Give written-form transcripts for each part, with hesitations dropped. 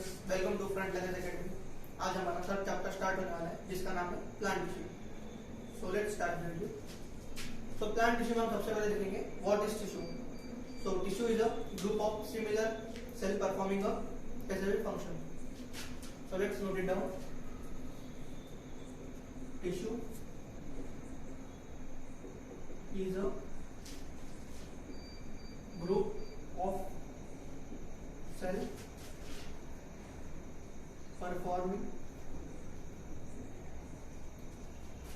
Students, welcome to Front Language Academy. आज हमारा third chapter start होने वाला है जिसका नाम है plant tissue. So let's start the video. So plant tissue में हम सबसे पहले देखेंगे what is tissue. So tissue is a group of similar cell performing a specific function. So let's note it down. Tissue is a group of cell performing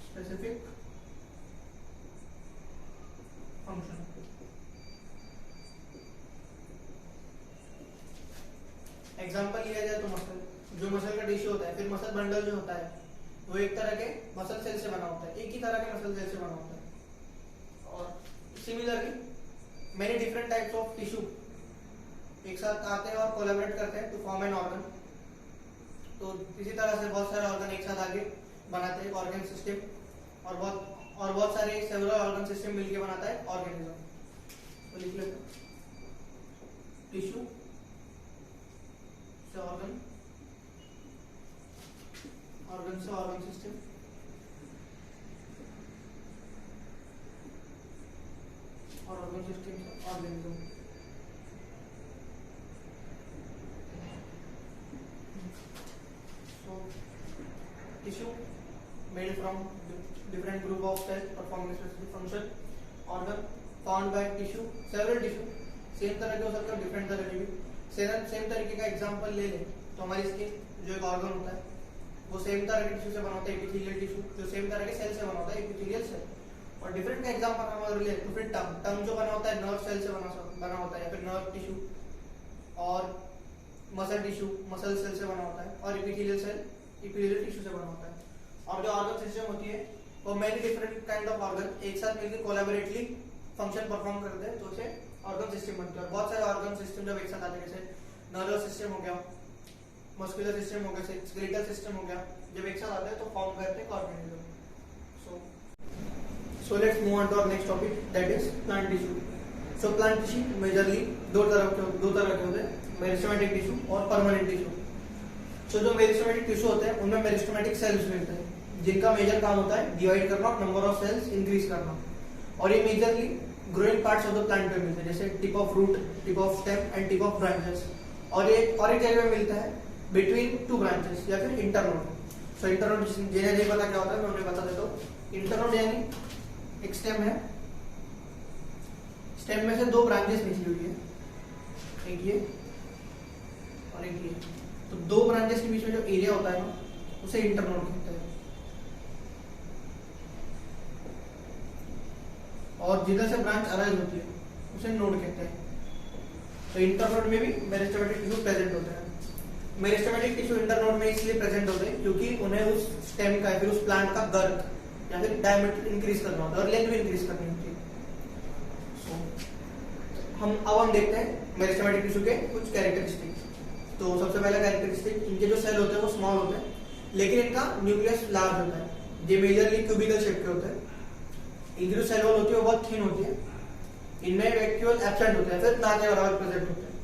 specific function। Example लिया जाए तो muscle, जो muscle का tissue होता है, फिर muscle bundle जो होता है वो एक तरह के मसल सेल से बना होता है, एक ही तरह के मसल सेल से बना होता है। और similarly many different types of tissue एक साथ आते हैं और कोलैबोरेट करते हैं टू फॉर्म एन ऑर्गन। तो इसी तरह से बहुत सारे ऑर्गन एक साथ आगे बनाते हैं ऑर्गन सिस्टम, और बहुत सारे सेवरल ऑर्गन सिस्टम मिलके बनाता है ऑर्गेनिज्म। तो लिख लेते टिश्यू से ऑर्गन, ऑर्गन से ऑर्गन सिस्टम, और ऑर्गन सिस्टम से organism. So tissue made from different group of cells performing specific function। organ found by tissue, several tissue same तरह के हो सकते हैं, डिफरेंट तरह के भी। सेम तरीके का एग्जांपल ले लें तो हमारी स्किन जो एक ऑर्गन होता है वो सेम तरह के टिश्यू से बना होता है, एपिथेलियल टिश्यू, जो सेम तरह के सेल से बना होता है, एपिथेलियल सेल। और डिफरेंट का एग्जांपल हम अगर ले तो फिर टंग जो बना होता है नर्व सेल से बना होता है, या फिर नर्व टिश्यू, और मसल टिश्यू मसल सेल से बना होता है, और एपिथेलियल सेल एपिथेलियल टिश्यू से बना होता है। और जो ऑर्गन सिस्टम होती है वो many different kind of organ एक साथ मिलकर कोलैबोरेटली फंक्शन परफॉर्म करते हैं, तो उसे ऑर्गन सिस्टम बनते हैं। और बहुत सारे ऑर्गन सिस्टम जब एक साथ आते हैं, जैसे नर्वस सिस्टम हो गया, मस्कुलर सिस्टम हो गया, स्केलेटल सिस्टम हो गया, जब एक साथ आते हैं तो फॉर्म करते हैं organism. So let's move on to our next topic, that is plant tissue। So plant tissue majorly दो तरह के होते हैं, मेरिस्टेमेटिक टिश्यू और परमानेंट टिश्यू। So जो मेरिस्टेमेटिक टिश्यू होते हैं उनमें मेरिस्टेमेटिक सेल्स मिलते हैं जिनका मेजर काम होता है डिवाइड करना, नंबर ऑफ सेल्स इंक्रीज करना। और ये majorly growing parts of the plant पे मिलते हैं, जैसे tip of root, tip of stem and tip of branches. और एक जगह में मिलता है बिटवीन टू ब्रांचेस या फिर इंटरनोड। सो इंटरनोड जिन्हें नहीं पता क्या होता है मैं उन्हें बता देता हूँ। इंटरनोड यानी एक स्टेम है, स्टेम में से दो ब्रांचेस निकली हुई है, एक ये और एक ये। तो दो ब्रांचेस के बीच में जो एरिया होता है ना उसे इंटरनोड कहते हैं। और जिधर से ब्रांच अराइज होती है उसे नोड कहते हैं। तो इंटरनोड में भी मेरिस्टेमेटिक टिश्यू प्रेजेंट होते हैं। मेरिस्टेमेटिक टिश्यू इंटरनोड में इसलिए प्रेजेंट होते हैं क्योंकि उन्हें उस स्टेम का फिर उस प्लांट का गर्थ या फिर डायमीटर इंक्रीज करना होता है और लेंथ भी इंक्रीज करनी होती है। हम देखते हैं मेरिस्टेमेटिक टिश्यू के कुछ कैरेक्टरिस्टिक्स। तो सबसे पहला कैरेक्टरिस्टिक, इनके जो सेल होते हैं वो स्मॉल होते हैं, लेकिन इनका न्यूक्लियस लार्ज होता है। ये मेजरली क्यूबिकल शेप के होते हैं। इनकी जो सेल वॉल होती है वो बहुत थिन होती है। इनमें वैक्यूल एब्सेंट होता है, फिर ना के बराबर प्रेजेंट होते हैं।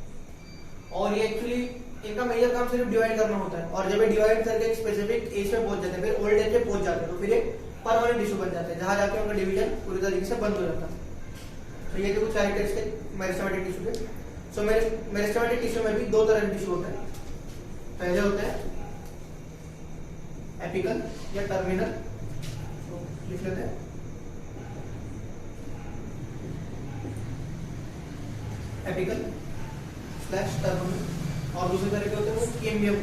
और ये एक्चुअली इनका मेजर काम सिर्फ डिवाइड करना होता है, और जब ये डिवाइड करके एक स्पेसिफिक एज पे पहुंच जाते हैं, फिर ओल्ड एज पे पहुंच जाते हैं, तो फिर ये परमानेंट टिश्यू बन जाते हैं, जहां जाके उनका डिवीजन पूरी तरीके से बंद हो जाता है। तो ये कुछ कैरेक्टरिस्टिक मेरिस्टेमेटिक टिश्यू के। सो मेरिस्टेमेटिक टिश्यू में भी दो तरह के टिश्यू होते हैं। पहले होते हैं एपिकल या टर्मिनल, तो लिख लेते हैं एपिकल स्लैश टर्मिनल। और दूसरे तरह के होते हैं वो केम्बियम।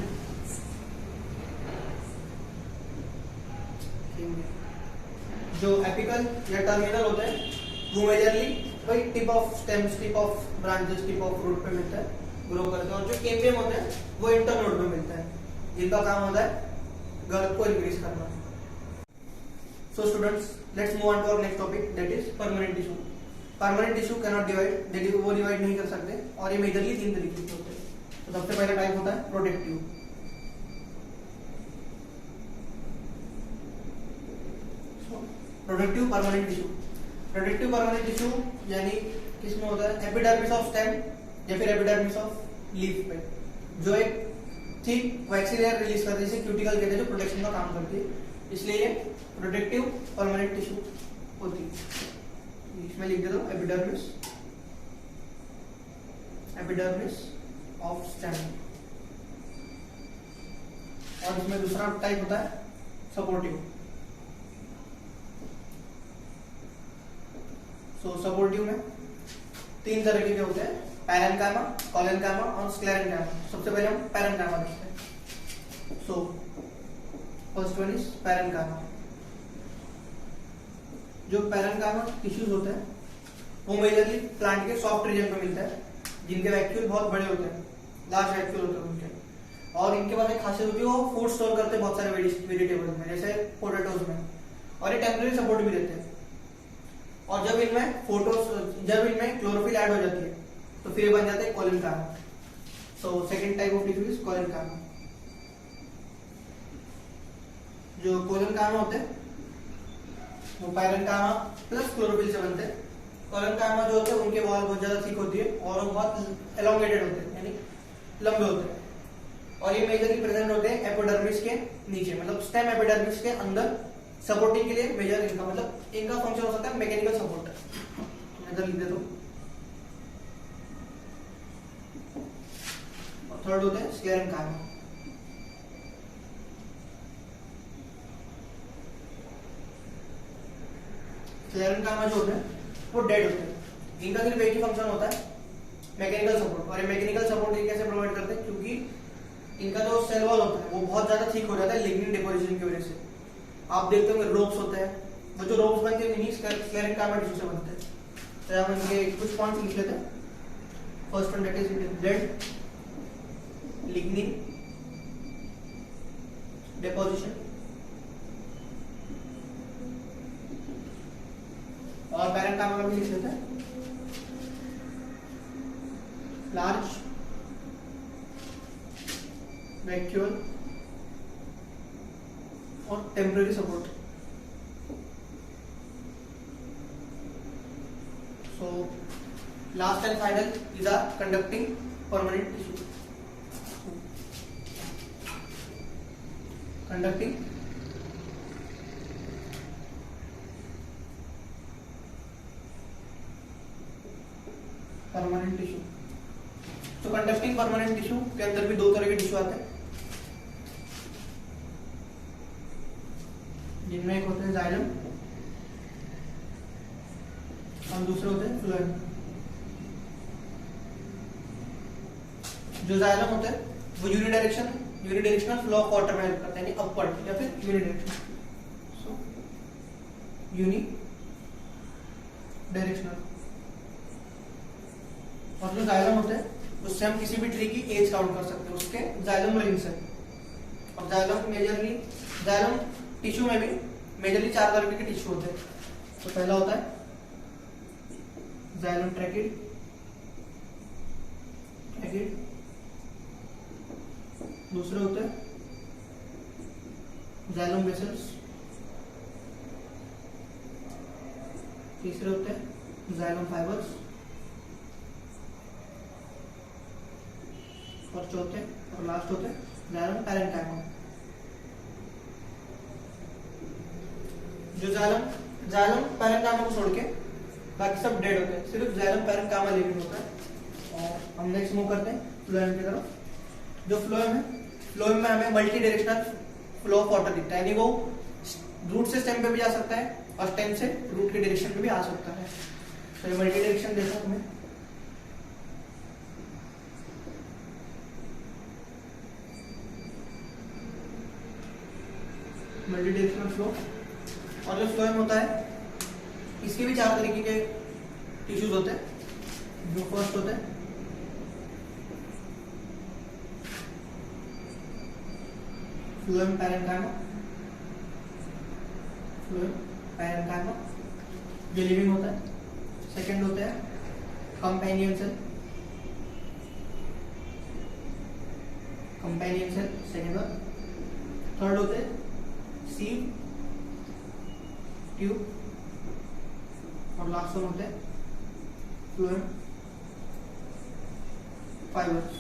जो एपिकल या टर्मिनल होते हैं वो मेजरली वही tip of stems, tip of branches, tip of root पे मिलता है, ग्रो करते हैं। और जो केम्बियम होते हैं वो इंटरनोड पे मिलता है, जिनका काम होता है गर्थ को इंक्रीज करना। So students, let's move on to our next topic, that is permanent tissue. Permanent tissue cannot divide, वो डिवाइड नहीं कर सकते, और ये मेजरली तीन तरीके के होते हैं। तो सबसे पहला टाइप होता है protective. Productive permanent tissue. Productive permanent tissue यानी किसमें होता है, एपिडर्मिस ऑफ स्टेम या फिर एपिडर्मिस ऑफ लीफ पे, जो एक ठीक वैक्सी लेयर रिलीज करती है, जिसे क्यूटिकल कहते हैं, जो प्रोटेक्शन का काम करती है, इसलिए ये प्रोटेक्टिव परमानेंट टिश्यू होती है। इसमें लिख देता हूँ एपिडर्मिस, एपिडर्मिस ऑफ स्टेम। और इसमें दूसरा टाइप होता है सपोर्टिव। सो सपोर्टिव में 3 तरह के होते हैं, पैरेन्काइमा, कोलेन्काइमा और स्क्लेरेन्काइमा। सबसे पहले हम पैरेन्काइमा देखते हैं। So first one is parenchyma. जो पैरेन्काइमा टिश्यूज होते हैं वो मेजरली प्लांट के सॉफ्ट रीजन में मिलता है, जिनके वैक्यूल बहुत बड़े होते हैं, लार्ज वैक्यूल होते हैं उनके। और इनके पास एक खासियत होती है, वो फूड स्टोर करते हैं बहुत सारे वेजिटेबल्स में, जैसे पोटैटोज में, और ये टेम्परेरी सपोर्ट भी देते हैं। और जब इनमें क्लोरोफिल ऐड हो जाती है तो फिर बन जाता है collenchyma. So second type of tissue is collenchyma. जो कोलेन्काइमा होते हैं वो पैरेन्काइमा प्लस क्लोरोफिल से बनते हैं। कोलेन्काइमा जो होते हैं उनके वॉल बहुत ज्यादा थिक होती है और वो बहुत एलोंगेटेड होते हैं, यानी लंबे होते हैं। और ये मेजरली प्रेजेंट होते हैं एपिडर्मिस के नीचे, मतलब स्टेम एपिडर्मिस के अंदर। सपोर्टिंग के लिए मेजर इनका मतलब इनका फंक्शन हो सकता है मैकेनिकल सपोर्ट। इधर लिख देता हूं। और थर्ड होते हैं स्क्लेरेन्काइमा। स्क्लेरेन्काइमा जो होते हैं वो डेड होते हैं। इनका सिर्फ एक ही फंक्शन होता है मैकेनिकल सपोर्ट। और ये मैकेनिकल सपोर्ट ये कैसे प्रोवाइड करते हैं, क्योंकि इनका जो सेल वॉल होता है वो बहुत ज्यादा थिक हो जाता है लिग्निन डिपोजिशन की वजह से। आप देखते होंगे रोप्स होते हैं, वो जो रोप्स बनते हैं इन्हीं स्क्लेरेन्काइमा टिश्यू से बनते हैं। तो हम इनके कुछ पॉइंट्स लिख लेते हैं। First one that is dead lignin deposition. और पैरेन्काइमा में भी लिख लेते हैं लार्ज वैक्यूल और temporary support. So last and final is are conducting permanent tissue. Conducting permanent tissue. तो कंडक्टिंग परमानेंट टिश्यू के अंदर भी 2 तरह के टिश्यू आते हैं, जिनमें एक होते हैं जाइलम और दूसरे होते हैं फ्लोएम। जो जाइलम होते हैं वो यूनिडायरेक्शनल फ्लो ऑफ वाटर में हेल्प करते हैं, यानी अपवर्ड या फिर यूनिडायरेक्शनल। सो यूनिडायरेक्शनल। और जो जाइलम होते हैं उससे हम किसी भी ट्री की एज काउंट कर सकते हैं, उसके जाइलम रिंग से। और जाइलम टिश्यू में भी मेजरली 4 तरह के टिश्यू होते हैं। तो पहला होता है जाइलम ट्रैकिड, दूसरे होते हैं जाइलम वेसल्स, तीसरे होते हैं जाइलम फाइबर्स, और चौथे और लास्ट होते हैं जाइलम पैरेन्काइमा। जो जाइलम पैरेन्काइमा को छोड़ के बाकी सब डेड होते हैं, सिर्फ जाइलम पैरेन्काइमा लिविंग होता है। और हम नेक्स्ट मूव करते हैं फ्लोएम की तरफ। जो फ्लोएम है, फ्लोएम में हमें multi directional flow of water दिखता है, यानी वो रूट से स्टेम पे भी जा सकता है और स्टेम से रूट के डायरेक्शन में भी आ सकता है। तो ये मल्टी डायरेक्शन देखो हमें। Multi directional flow. और जो फ्लोएम होता है इसके भी 4 तरीके के टिश्यूज होते हैं। जो फर्स्ट होते हैं फ्लोएम पैरेन्काइमा, जो लिविंग होता है। सेकंड होते हैं companion cell, second one. Third होते हैं सीव ट्यूब, और लास्ट वन होते हैं फ्लोएम फाइबर्स।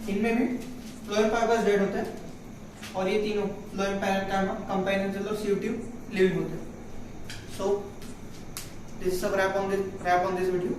इनमें भी फ्लोएम फाइबर्स डेड होते हैं और ये तीनों फ्लोएम कंपेनियन सेल और सीव ट्यूब लिविंग होते हैं. सो दिस इज सब wrap on this video.